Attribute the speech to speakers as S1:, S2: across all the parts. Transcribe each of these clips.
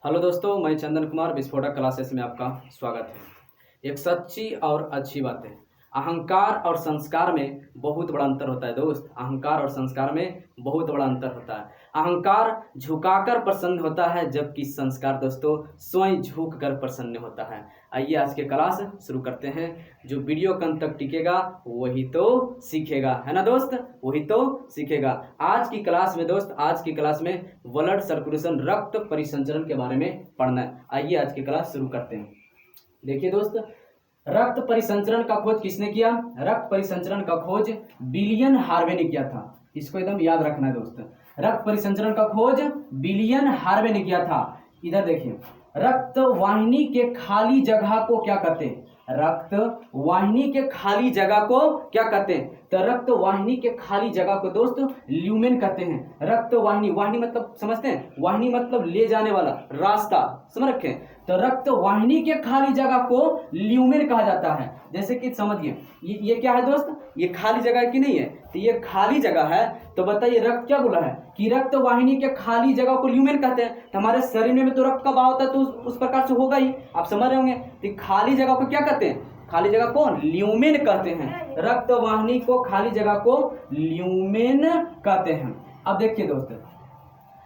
S1: Hello दोस्तों, मैं चंदन कुमार विस्फोटक क्लासेस में आपका स्वागत है। एक सच्ची और अच्छी बात है, अहंकार और संस्कार में बहुत बड़ा अंतर होता है दोस्त। अहंकार और संस्कार में बहुत बड़ा अंतर होता है। अहंकार झुकाकर प्रसन्न होता है, जबकि संस्कार दोस्तों स्वयं झुक कर प्रसन्न होता है। आइए आज के क्लास शुरू करते हैं। जो वीडियो के अंत तक टिकेगा वही तो सीखेगा, है ना दोस्त, वही तो सीखेगा। आज की क्लास में दोस्त, आज की क्लास में ब्लड सर्कुलेशन, रक्त परिसंचरण के बारे में पढ़ना है। आइए आज की क्लास शुरू करते हैं। देखिए दोस्त, रक्त परिसंचरण का खोज किसने किया? रक्त परिसंचरण का खोज विलियम हार्वे ने किया था। इसको एकदम याद रखना है दोस्त। रक्त परिसंचरण का खोज विलियम हार्वे ने किया था। इधर देखिए, रक्त वाहिनी के खाली जगह को क्या कहते हैं? रक्त वाहिनी के खाली जगह को क्या कहते हैं? तो रक्त वाहिनी के खाली जगह को दोस्त ल्यूमेन कहते हैं। रक्त वाहिनी, वाहिनी मतलब समझते हैं, वाहिनी मतलब ले जाने वाला रास्ता, समझ रखे। तो रक्त वाहिनी के खाली जगह को ल्यूमेन कहा जाता है। जैसे कि समझिए, ये क्या है दोस्त? ये खाली जगह की नहीं है, तो ये खाली जगह है। तो बताइए रक्त क्या बोला है कि रक्त वाहिनी के खाली जगह को ल्यूमेन कहते हैं। तो हमारे शरीर में तो रक्त का बहाव होता है, तो उस प्रकार से होगा ही, आप समझ रहे होंगे। तो खाली जगह को क्या कहते हैं? खाली जगह को ल्यूमेन कहते हैं। रक्त वाहिनी को खाली जगह को ल्यूमेन कहते हैं। अब देखिए दोस्त,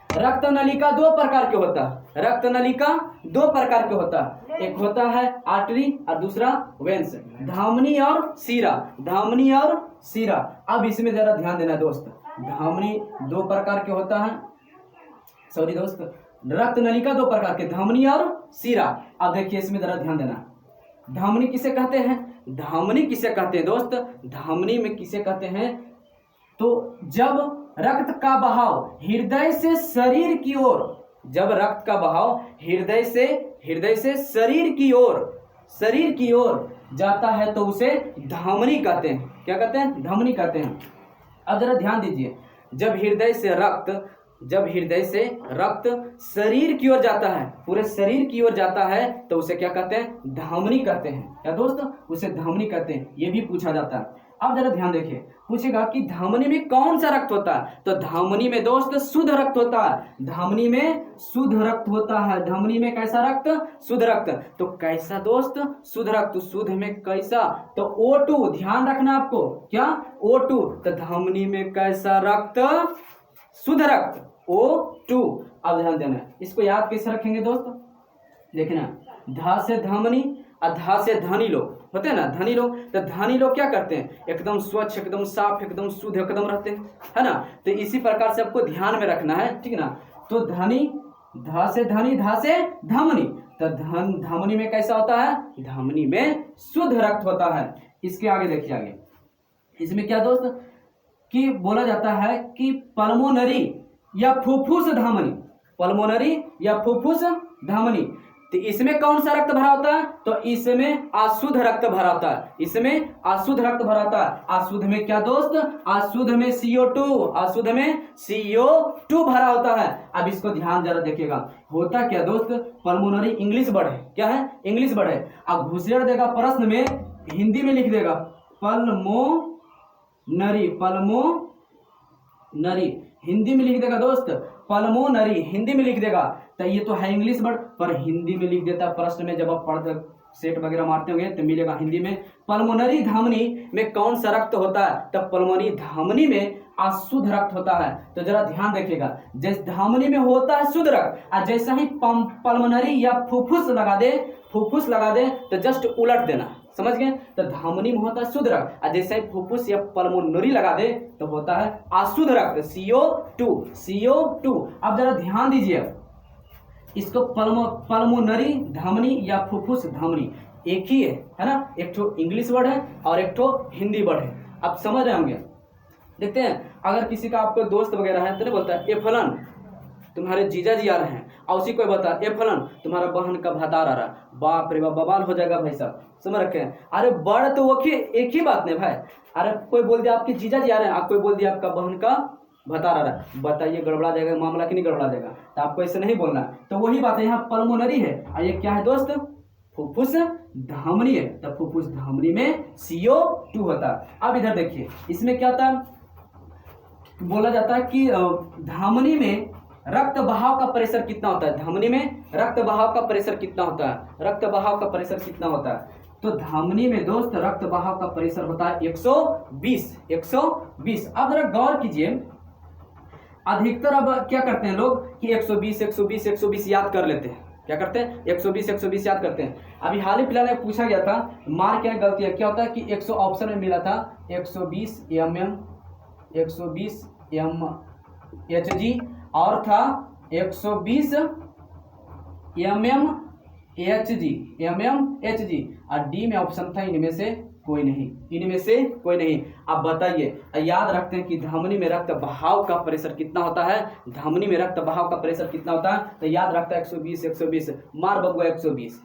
S1: रक्त नलिका दो प्रकार के होता है। रक्त नलिका दो प्रकार के होता है, एक होता है आर्टरी और दूसरा वेन्स। धमनी और सीरा, धमनी और सीरा। अब इसमें जरा ध्यान देना दोस्त, धमनी दो प्रकार के होता है, सॉरी दोस्त, रक्त नलिका दो प्रकार के, धमनी और सीरा। अब देखिए इसमें जरा ध्यान देना, धमनी किसे कहते हैं? धमनी किसे कहते हैं दोस्त? धमनी में किसे कहते हैं? तो जब रक्त का बहाव हृदय से शरीर की ओर, जब रक्त का बहाव हृदय से शरीर की ओर जाता है तो उसे धमनी कहते हैं। क्या कहते हैं? धमनी कहते हैं। अब जरा ध्यान दीजिए, जब हृदय से रक्त शरीर की ओर जाता है, पूरे शरीर की ओर जाता है, तो उसे क्या कहते हैं? धमनी कहते हैं। क्या दोस्त? उसे धमनी कहते हैं। ये भी पूछा जाता है। अब जरा ध्यान देखिए, पूछेगा कि धमनी में कौन सा रक्त होता है? तो धमनी में दोस्त शुद्ध रक्त होता है। धमनी में शुद्ध रक्त होता है। धमनी में कैसा रक्त? शुद्ध रक्त। तो कैसा दोस्त? शुद्ध रक्त। शुद्ध में कैसा? तो O2, ध्यान रखना आपको, क्या? O2। तो धमनी में कैसा रक्त? शुद्ध रक्त, O2। अब ध्यान देना, इसको याद कैसे रखेंगे दोस्त? देखना, धा से धमनी और धा से धनी लोग होते हैं ना, धनी लोग। तो धनी लोग क्या करते हैं? एकदम स्वच्छ, एकदम साफ, एकदम शुद्ध एकदम रहते हैं, है ना। तो इसी प्रकार से आपको ध्यान में रखना है, ठीक ना। तो धनी, धा से धनी, धा से धमनी। तो धमनी में कैसा होता है? धमनी में शुद्ध रक्त होता है। इसके आगे देखिए, आगे इसमें क्या दोस्त कि बोला जाता है कि पल्मोनरी या फुफ्फुस धमनी, पल्मोनरी या फुफ्फुस धमनी। तो इसमें कौन सा रक्त भरा होता है? तो इसमें अशुद्ध रक्त भरा होता है। इसमें अशुद्ध रक्त भरा होता है। अशुद्ध में क्या दोस्त? अशुद्ध में CO2, अशुद्ध में CO2 भरा होता है। अब इसको ध्यान जरा देखिएगा, होता क्या दोस्त? पल्मोनरी इंग्लिश वर्ड है, क्या है? इंग्लिश वर्ड है। अब घुसेड़ देगा प्रश्न में, हिंदी में लिख देगा पल्मोनरी, पल्मोनरी हिंदी में लिख देगा दोस्त, पल्मोनरी हिंदी में लिख देगा। तो ये तो है इंग्लिश वर्ड, पर हिंदी में लिख देता प्रश्न में। जब आप पढ़ सेट वगैरह मारते होंगे तो मिलेगा हिंदी में। पल्मोनरी धमनी में कौन सा रक्त होता है? तो पल्मोनरी धमनी में अशुद्ध रक्त होता है। तो जरा ध्यान देखिएगा, जैसे धमनी में होता है शुद्ध रक्त, और जैसा ही पल्मोनरी या फुफ्फुस लगा दे तो जस्ट उलट देना, समझ गए। तो धमनी में होता है शुद्ध रक्त, और जैसे ही फुफ्फुस या पल्मोनरी लगा दे तो होता है अशुद्ध रक्त, CO2। अब जरा ध्यान दीजिए, इसको पल्मोनरी धमनी या फुफ्फुस धमनी एक ही है ना। एक ठो इंग्लिश वर्ड है और एक ठो हिंदी वर्ड है। आप समझ रहे होंगे। देखते हैं, अगर किसी का आपको दोस्त वगैरह है तो नहीं बोलता है ए फलन तुम्हारे जीजा जी आ रहे हैं, और उसी को बोलता है ए फलन तुम्हारा बहन का भतार आ रहा है। बाप रे बाप, बवाल हो जाएगा भाई साहब, समझ रखे हैं। अरे बड़ तो वो एक ही बात नहीं भाई। अरे कोई बोल दिया आपके जीजा जी आ रहे हैं, आप कोई बोल दिया आपका बहन का बता रहा है, बताइए गड़बड़ा जाएगा मामला कि नहीं गड़बड़ा जाएगा? तो आपको ऐसे नहीं बोलना। तो वही बात है, यहाँ पल्मोनरी है और ये क्या है दोस्त? फुफ्फुस धमनी है। तो फुफ्फुस धमनी में CO2 होता है। अब इधर देखिए, इसमें क्या होता है? बोला जाता है कि धमनी में रक्त बहाव का प्रेशर कितना होता है धमनी में, रक्त बहाव का प्रेशर कितना होता है, रक्त बहाव का प्रेशर कितना होता है। तो धमनी में दोस्त रक्त बहाव का प्रेशर होता है 120 120। अब जरा गौर कीजिए, अधिकतर अब क्या करते हैं लोग कि 120 120 120 याद कर लेते हैं। क्या करते हैं 120 120 याद करते हैं। अभी हाल ही फिलहाल में पूछा गया था, मार क्या गलती है, क्या होता है कि 100 ऑप्शन में मिला था 120 mm 120 mHg और था 120 mmHg और डी में ऑप्शन था इनमें से कोई नहीं, इनमें से कोई नहीं। अब बताइए, याद रखते हैं कि धमनी में रक्त बहाव का प्रेशर कितना होता है, धमनी में रक्त बहाव का प्रेशर कितना होता है, तो याद रखता है 120 120। मार बबुआ 120,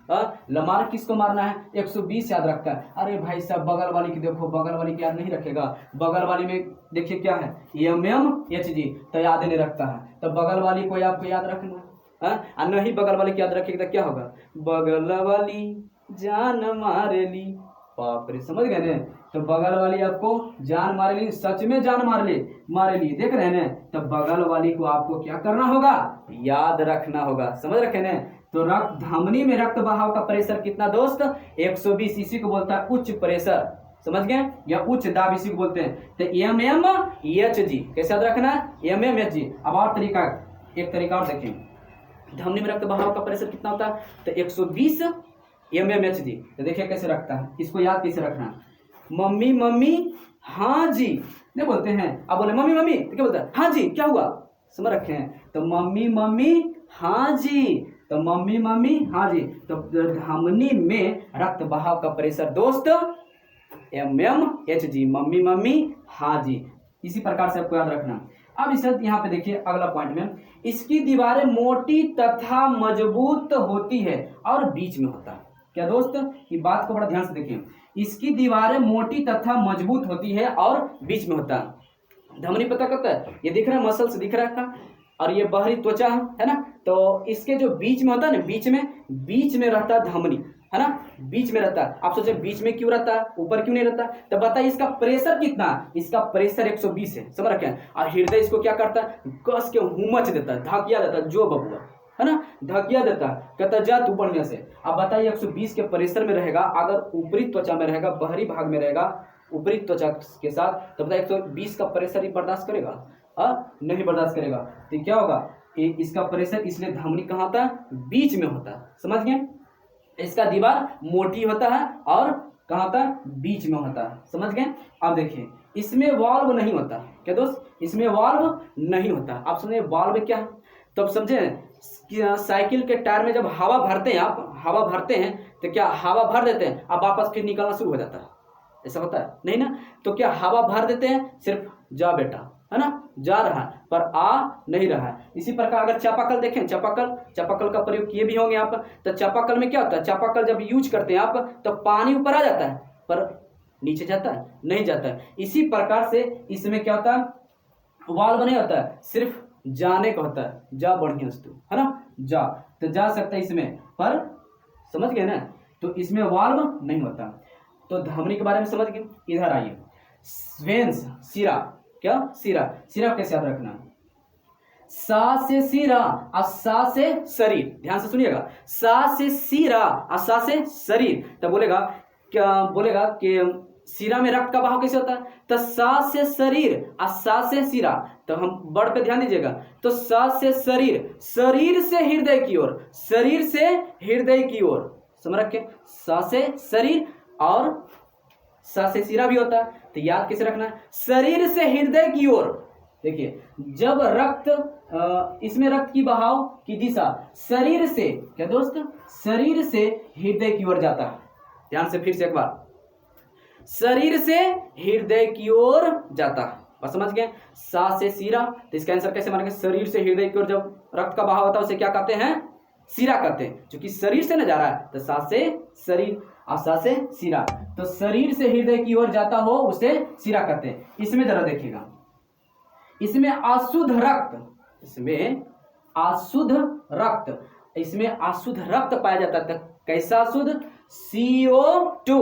S1: लमार किसको मारना है 120 याद रखता है। अरे भाई साहब बगल वाली की देखो, बगल वाली की याद नहीं रखेगा, बगल वाली में देखिए क्या है mmHg, तो याद नहीं रखता है, तो बगल वाली को आपको याद रखना है। नहीं बगल वाली की याद रखेगा तो क्या होगा, बगल वाली जान मारे ली, बाप रे समझ गए ना। तो बगल वाली आपको जान मारे ली, सच में जान मारे ली, देख रहे हैं ना। तो बगल वाली को आपको क्या करना होगा, याद रखना होगा, समझ रखे ना। तो रक्त धमनी में रक्त बहाव का प्रेशर कितना दोस्त 120, इसी को बोलता है उच्च प्रेशर, समझ गए, या उच्च दाब इसी को बोलते हैं। तो mmHg कैसे याद रखना है mmHg। अब और तरीका, एक तरीका और देखें, धमनी में रक्त बहाव का प्रेशर कितना होता है, तो 120 mmHg। तो देखिए कैसे रखता है, इसको याद कैसे रखना, मम्मी मम्मी हाँ जी नहीं बोलते हैं, अब बोले मम्मी मम्मी तो क्या बोलता है हाँ जी, क्या हुआ, समझ रखे हैं। तो मम्मी मम्मी हाँ जी, तो मम्मी मम्मी हाँ जी। तो धमनी में रक्त बहाव का प्रेशर दोस्त mmHg, मम्मी मम्मी हाँ जी। इसी प्रकार से आपको याद रखना। अब इस यहाँ पे देखिए अगला पॉइंट में, इसकी दीवारें मोटी तथा मजबूत होती है और बीच में होता है। क्या दोस्त, ये बात को बड़ा ध्यान से देखिए, इसकी दीवारें मोटी तथा मजबूत होती है और बीच में होता है। धमनी पता करता है, ये दिख रहा है मसल्स दिख रहा है का, और ये बाहरी त्वचा है ना, तो इसके जो बीच में होता है ना, बीच में रहता है धमनी, है ना, बीच में रहता है। आप सोचे बीच में क्यों रहता है, ऊपर क्यों नहीं रहता, तो बताइए इसका प्रेशर कितना, इसका प्रेशर 120 है, समझ रखे हैं। और हृदय इसको क्या करता है, कस के हुमच देता है, धकिया देता है, जो बबुआ है ना, धकिया देता है, कहता जा तू बढ़िया से। अब बताइए 120 के प्रेशर में रहेगा, अगर ऊपरी त्वचा में रहेगा, बाहरी भाग में रहेगा ऊपरी त्वचा के साथ, तो बताइए 120 का प्रेशर ही बर्दाश्त करेगा, नहीं बर्दाश्त करेगा। तो क्या होगा, इसका प्रेशर, इसलिए धमनी कहाँ होता है, बीच में होता है, समझ गए। इसका दीवार मोटी होता है और कहाँ होता है, बीच में होता है, समझ गए। अब देखिए इसमें वाल्व नहीं होता, क्या दोस्त, इसमें वाल्व नहीं होता। आप समझे वाल्व क्या है, तो अब समझे साइकिल के टायर में जब हवा भरते हैं, आप हवा भरते हैं तो क्या हवा भर देते हैं, अब वापस फिर निकलना शुरू हो जाता है, ऐसा होता है नहीं ना। तो क्या हवा भर देते हैं, सिर्फ जा बेटा, है ना, जा रहा है पर आ नहीं रहा है। इसी प्रकार अगर चापाकल देखें, चापाकल का प्रयोग किए भी होंगे आप, तो चापाकल में क्या होता है, चापाकल जब यूज करते हैं आप तो पानी ऊपर आ जाता है पर नीचे जाता है, नहीं जाता है। इसी प्रकार से इसमें क्या होता है, वाल्व नहीं होता है, सिर्फ जाने का होता है, जा बढ़िया तू, है ना, जा, तो जा सकता है इसमें, पर समझ गए ना, तो इसमें वाल्व नहीं होता। तो धमनी के बारे में समझ गए। इधर आइए, वेन्स, सिरा, क्या सिरा कैसे याद रखना, सा से सिरा और सा से शरीर, ध्यान से सुनिएगा, सा से सिरा और सा से शरीर। तो बोलेगा क्या, बोलेगा कि सिरा में रक्त का बहाव कैसे होता है, तो सा से शरीर और सा से सिरा। तो हम वर्ड पे ध्यान दीजिएगा, तो सा से शरीर, शरीर से हृदय की ओर, शरीर से हृदय की ओर, समझ रखे, सा से शरीर और सा से सिरा भी होता है। तो याद कैसे रखना है, शरीर से हृदय की ओर। देखिए जब रक्त, इसमें रक्त की बहाव की दिशा शरीर से, क्या दोस्त, शरीर से हृदय की ओर जाता है। ध्यान से फिर से एक बार, शरीर से हृदय की ओर जाता है, बस समझ गए। सा से सिरा, तो इसका आंसर कैसे मानेंगे, शरीर से हृदय की ओर जब रक्त का बहाव होता है उसे क्या कहते हैं, सिरा कहते हैं, क्योंकि शरीर से न जा रहा है। तो सा से शरीर और सा से सिरा, तो शरीर से हृदय की ओर जाता हो उसे सिरा कहते हैं। इसमें जरा देखिएगा, इसमें अशुद्ध रक्त, इसमें अशुद्ध रक्त पाया जाता है। कैसा अशुद्ध, CO2।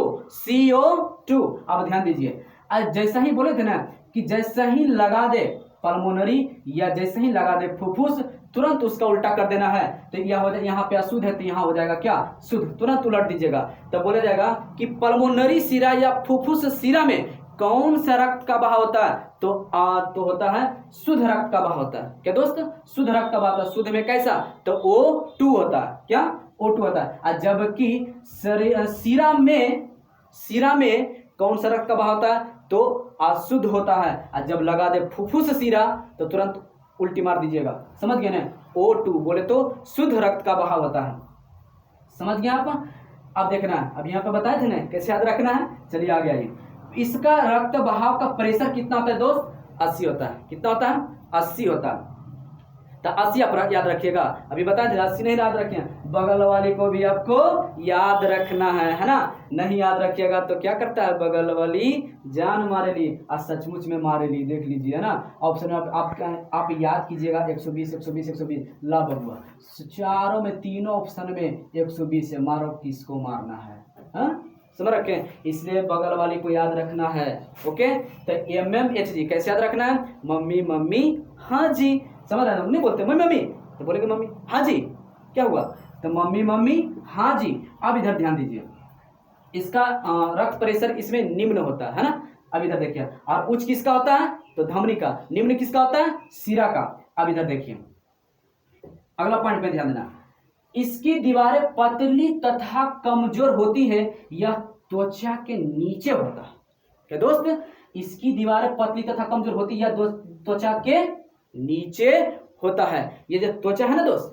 S1: अब ध्यान दीजिए, जैसा ही बोले थे ना कि जैसा ही लगा दे पल्मोनरी या जैसे ही लगा दे फुफ्फुस तुरंत उसका उल्टा कर देना है। तो यह हो जाए, यहाँ पे अशुद्ध है तो यहाँ हो जाएगा क्या शुद्ध, तुरंत उलट दीजिएगा। तो बोला जाएगा कि पल्मोनरी शिरा या फुफ्फुस शिरा में कौन सा रक्त का बहाव होता है, तो होता है शुद्ध रक्त का बहाव होता है। क्या दोस्त, शुद्ध रक्त का बहाव होता है। शुद्ध में कैसा, तो O2 होता है, क्या O2 होता है। और जबकि शिरा में कौन सा रक्त का बहाव होता है, तो अशुद्ध होता है। और जब लगा दे फुफ्फुस शिरा तो तुरंत उल्टी मार दीजिएगा, समझ गए ना। O2 बोले तो शुद्ध रक्त का बहाव होता है, समझ गए आप। अब देखना है, अब यहाँ पे बताए थे ना कैसे याद रखना है, चलिए आगे आइए। इसका रक्त बहाव का प्रेशर कितना होता है दोस्त, 80 होता है। कितना होता है, 80 होता है। तो 80 आप याद रखिएगा, अभी बताए थे 80 नहीं याद रखे, बगल वाली को भी आपको याद रखना है ना। नहीं याद रखिएगा तो क्या करता है, बगल वाली जान मारे ली और सचमुच में मारे ली, देख लीजिए है ना। ऑप्शन आप याद कीजिएगा 120 120 120 ला बबुआ, चारों में तीनों ऑप्शन में 120 है, मारो किसको मारना है, हाँ समझ रखें। इसलिए बगल वाली को याद रखना है, ओके। तो MMHG कैसे याद रखना है, मम्मी मम्मी हाँ जी, समझ रहे हैं, नहीं बोलते मम्मी मम्मी तो बोलेंगे मम्मी हाँ जी, क्या हुआ, तो मम्मी मम्मी हाँ जी। अब इधर ध्यान दीजिए, इसका रक्त प्रेशर इसमें निम्न होता है ना। अब इधर देखिए, और उच्च किसका होता है, तो धमनी का, निम्न किसका होता है, शिरा का। अब इधर देखिए, अगला पॉइंट पे ध्यान देना, इसकी दीवारें पतली तथा कमजोर होती है, यह त्वचा के नीचे होता है। क्या दोस्त, इसकी दीवारें पतली तथा कमजोर होती है, यह त्वचा के नीचे होता है। ये जो त्वचा है ना दोस्त,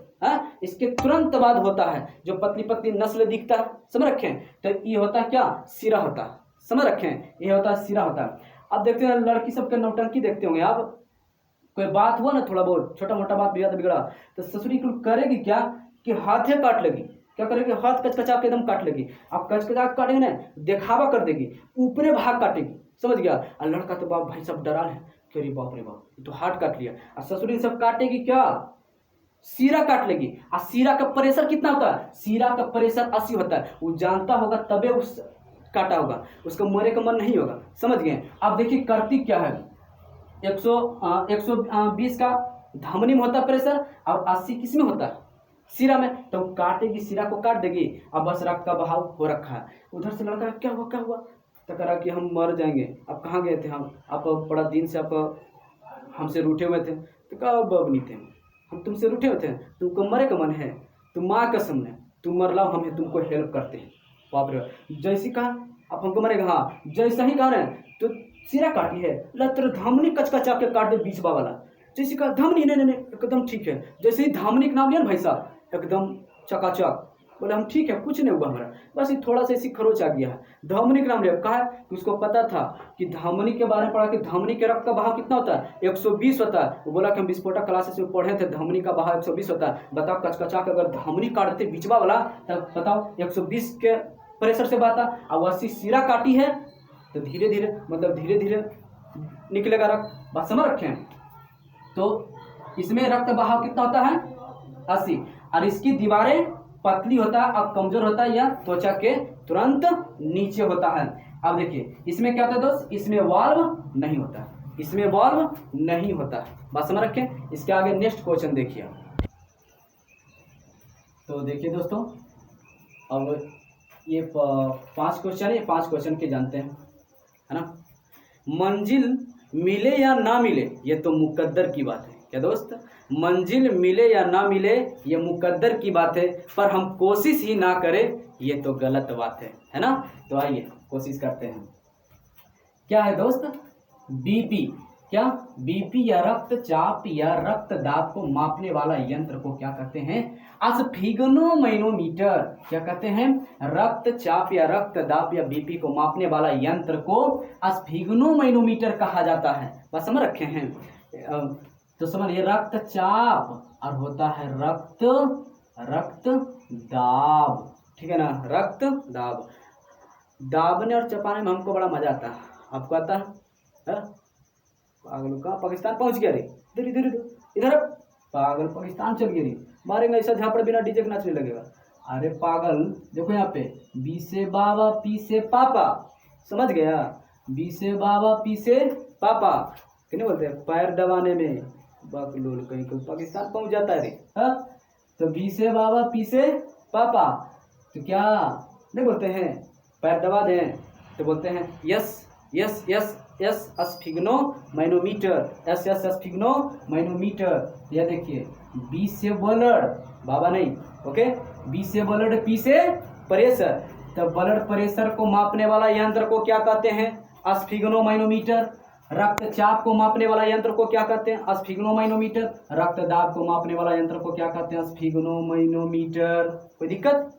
S1: इसके तुरंत बाद होता है जो पतली पतली नस्ल दिखता है, समझ रखें। तो ये होता है क्या, सिरा होता है, समझ रखें, ये होता है सिरा होता है। अब देखते हैं लड़की सबके नौटंकी देखते होंगे आप, कोई बात हुआ ना, थोड़ा बहुत छोटा मोटा बात बिगड़ा तो ससुरी करेगी क्या कि हाथे काट लेगी, क्या करेगी, हाथ कचकचा के एकदम काट लेगी। अब कचकचा काटेगी ना, दिखावा कर देगी, ऊपरे भाग काटेगी, समझ गया। और लड़का तो बाप भाई सब डरा है, अरे बाप रे बाप तो हाथ काट लिया। और ससुरी सब काटेगी क्या, सीरा काट लेगी। और सीरा का प्रेशर कितना होता है, सीरा का प्रेशर 80 होता है। वो जानता होगा तबे उस काटा होगा, उसको मरे का मन नहीं होगा, समझ गए। अब देखिए करती क्या है, 120 का धमनी में होता है प्रेशर और 80 किस में होता है, सिरा में। तो काटेगी, सिरा को काट देगी। अब बस रक्त का बहाव हो रखा है। उधर से लड़का क्या हुआ क्या हुआ, तो कह रहा कि हम मर जाएंगे। अब कहाँ गए थे हम, आप बड़ा दिन से आप हमसे रूठे हुए थे। तो कहा बब नहीं थे, हम तुमसे रूठे हुए थे, तुमको मरे का मन है, तुम माँ कसम ने तुम मर लाओ, हम तुमको हेल्प करते हैं। बाप रे, जैसी कहा आप हमको मरेगा, हाँ जैसा ही कहा रहे तो सिरा काटी है, लत्र धमनी कचकचा के काट दे बीच वाला। जैसे कहा धमनी, नहीं नहीं एकदम ठीक है। जैसे ही धमनी का नाम लिया ना भाई साहब, एकदम चकाचक बोले हम ठीक है, कुछ नहीं हुआ हमारा, बस ये थोड़ा सा इसी खरोच आ गया है। धमनी का नाम लिया, कहा कि उसको पता था कि धमनी के बारे में पढ़ा कि धमनी के रक्त का बहाव कितना होता है, 120 होता है। वो बोला कि हम विस्फोटक क्लासेस में पढ़े थे, धमनी का बहाव 120 होता है। बताओ कचकचा के अगर धमनी काटते बीचवा वाला, तब बताओ 120 के प्रेशर से बहता, और 80 सिरा काटी है तो धीरे धीरे मतलब धीरे धीरे निकलेगा रक्त, बात समझ रखे हैं। तो इसमें रक्त बहाव कितना होता है, 80। और इसकी दीवारें पतली होता है और कमजोर होता है, या त्वचा के तुरंत नीचे होता है। अब देखिए इसमें क्या होता है दोस्त, इसमें वाल्व नहीं होता, इसमें वाल्व नहीं होता, बात समझ रखें। इसके आगे नेक्स्ट क्वेश्चन देखिए। तो देखिए दोस्तों, अब ये 5 क्वेश्चन है, 5 क्वेश्चन के जानते हैं, है ना। मंजिल मिले या ना मिले ये तो मुकद्दर की बात है। क्या दोस्त, मंजिल मिले या ना मिले ये मुकद्दर की बात है, पर हम कोशिश ही ना करें ये तो गलत बात है ना। तो आइए कोशिश करते हैं। क्या है दोस्त, बीपी। क्या, बीपी या रक्तचाप या रक्त दाब को मापने वाला यंत्र को क्या कहते हैं, स्फिग्नोमैनोमीटर। क्या कहते हैं, रक्तचाप या रक्त दाब या बीपी को मापने वाला यंत्र को स्फिग्नोमैनोमीटर कहा जाता है, बस समझ रखे हैं। तो समझिए रक्तचाप और होता है रक्त दाब, ठीक है ना। रक्त दाब, दाबने और चपाने में हमको बड़ा मजा आता है, आपको आता है? पागल कहाँ पाकिस्तान पहुंच गया रे, इधर इधर इधर, पागल पाकिस्तान चल गया रे, मारेंगे ऐसा झापड़ बिना डीजे के नाचने लगेगा। अरे पागल देखो यहाँ पे, बी से बाबा पी से पापा, समझ गया, बी से बाबा पी से पापा, नहीं बोलते हैं पैर दबाने में बकलोल कहीं कोई पाकिस्तान पहुंच जाता है रे। हाँ, तो बी से बाबा पी से पापा, तो क्या नहीं बोलते हैं पैर दबा दें, तो बोलते हैं yes yes yes yes sphygmomanometer, yes yes sphygmomanometer. यह देखिए बी से ब्लड, बाबा नहीं, ओके, बी से ब्लड, पी से प्रेशर। तो ब्लड प्रेशर को मापने वाला यंत्र को क्या कहते हैं? Sphygmomanometer. रक्तचाप को मापने वाला यंत्र को क्या कहते हैं? Sphygmomanometer. रक्तदाब को मापने वाला यंत्र को क्या कहते हैं? Sphygmomanometer. कोई दिक्कत?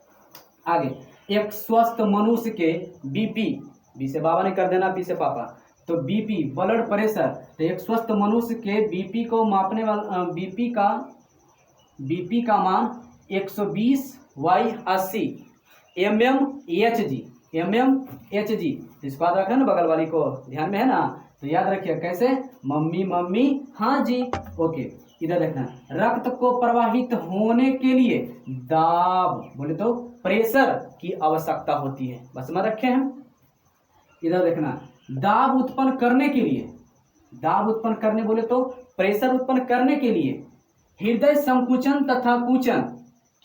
S1: आगे, एक स्वस्थ मनुष्य के बीपी, बी से बाबा ने कर देना, पी से पापा, तो बीपी ब्लड प्रेशर, तो एक स्वस्थ मनुष्य के बीपी को मापने वाला बीपी का मान 120/80 mmHg। इसको याद रखना ना, बगल वाली को ध्यान में है ना, तो याद रखिए कैसे, मम्मी मम्मी हाँ जी, ओके। इधर देखना, रक्त को प्रवाहित होने के लिए दाब, बोले तो प्रेशर की आवश्यकता होती है, बस में रखे हम। इधर देखना, दाब उत्पन्न करने के लिए, दाब उत्पन्न करने बोले तो प्रेशर उत्पन्न करने के लिए हृदय संकुचन तथा कुचन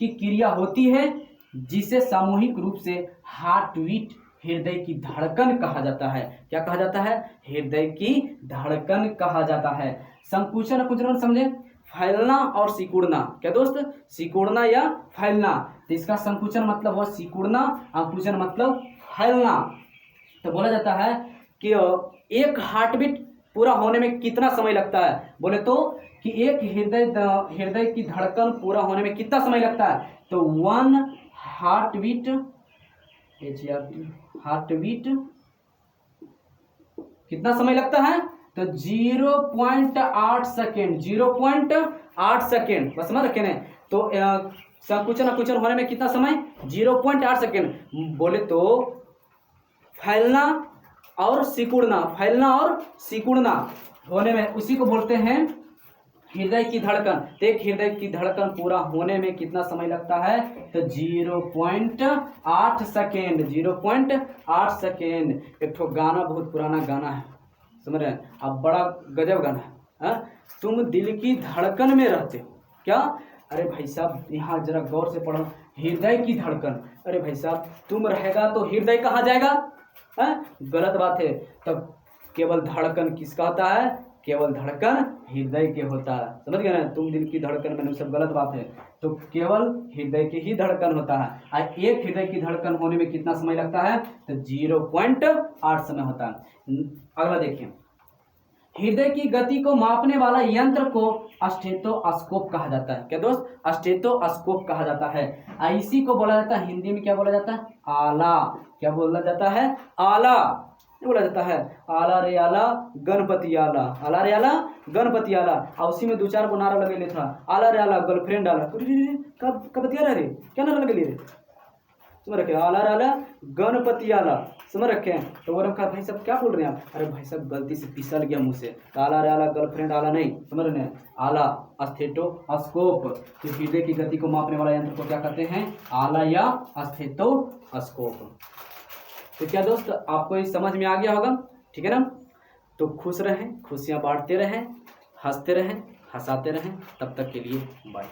S1: की क्रिया होती है, जिसे सामूहिक रूप से हार्ट बीट, हृदय की धड़कन कहा जाता है। क्या कहा जाता है? हृदय की धड़कन कहा जाता है। संकुचन और कुचन समझे, फैलना और सिकुड़ना। क्या दोस्त? सिकुड़ना या फैलना। तो इसका संकुचन मतलब हुआ सिकुड़ना, अंकुचन मतलब फैलना। तो बोला जाता है कि एक हार्ट बीट पूरा होने में कितना समय लगता है? बोले तो कि एक हृदय की धड़कन पूरा होने में कितना समय लगता है? तो 1 हार्ट बीट कितना समय लगता है? तो 0.8 सेकेंड, 0.8 सेकेंड, बस समझ रखे ना। तो संकुचन अकुचन होने में कितना समय? 0.8 सेकेंड। बोले तो फैलना और सिकुड़ना, फैलना और सिकुड़ना होने में, उसी को बोलते हैं हृदय की धड़कन। तो एक हृदय की धड़कन पूरा होने में कितना समय लगता है? तो 0.8 सेकेंड, 0.8 सेकेंड। एक ठो गाना, बहुत पुराना गाना है, समझ रहे हैं अब, बड़ा गजब गाना है। तुम दिल की धड़कन में रहते हो। क्या? अरे भाई साहब, यहाँ जरा गौर से पढ़ो, हृदय की धड़कन। अरे भाई साहब, तुम रहेगा तो हृदय कहाँ जाएगा? गलत बात है। तब केवल धड़कन किसका होता है? केवल धड़कन हृदय के होता है, समझ गए ना। तुम दिल की धड़कन में, सब गलत बात है। तो केवल हृदय के ही धड़कन होता है। एक हृदय की धड़कन होने में कितना समय लगता है? तो 0.8 समय होता है। अगला देखिए, हृदय की गति को मापने वाला यंत्र को स्टेथोस्कोप कहा जाता है। क्या दोस्त? स्टेथोस्कोप कहा जाता है। इसी को बोला जाता है, हिंदी में क्या बोला जाता है? आला। क्या बोला जाता है? आला। बोला जाता है आला रे आला गणपति आला, आला रे आला गणपति आला। और उसी में 2-4 गो नारा लगे था, आला रे आला गर्लफ्रेंड आला। कब बतिया रहे, क्या नारा लगे रे? समझ रखे, आला रे आला गणपति आला, समझ रखे हैं। तो वो रखा, भाई साहब क्या बोल रहे हैं आप? अरे भाई साहब गलती से फिसल गया मुँह से, आला रे आला गर्लफ्रेंड आला नहीं, समझ रहे हैं। आला स्टेथोस्कोप, तो हृदय की गति को मापने वाला यंत्र को क्या कहते हैं? आला या स्टेथोस्कोप। तो क्या दोस्त, आपको ये समझ में आ गया होगा? ठीक है ना। तो खुश रहें, खुशियाँ बांटते रहें, हंसते रहें, हंसाते रहें। तब तक के लिए बाय।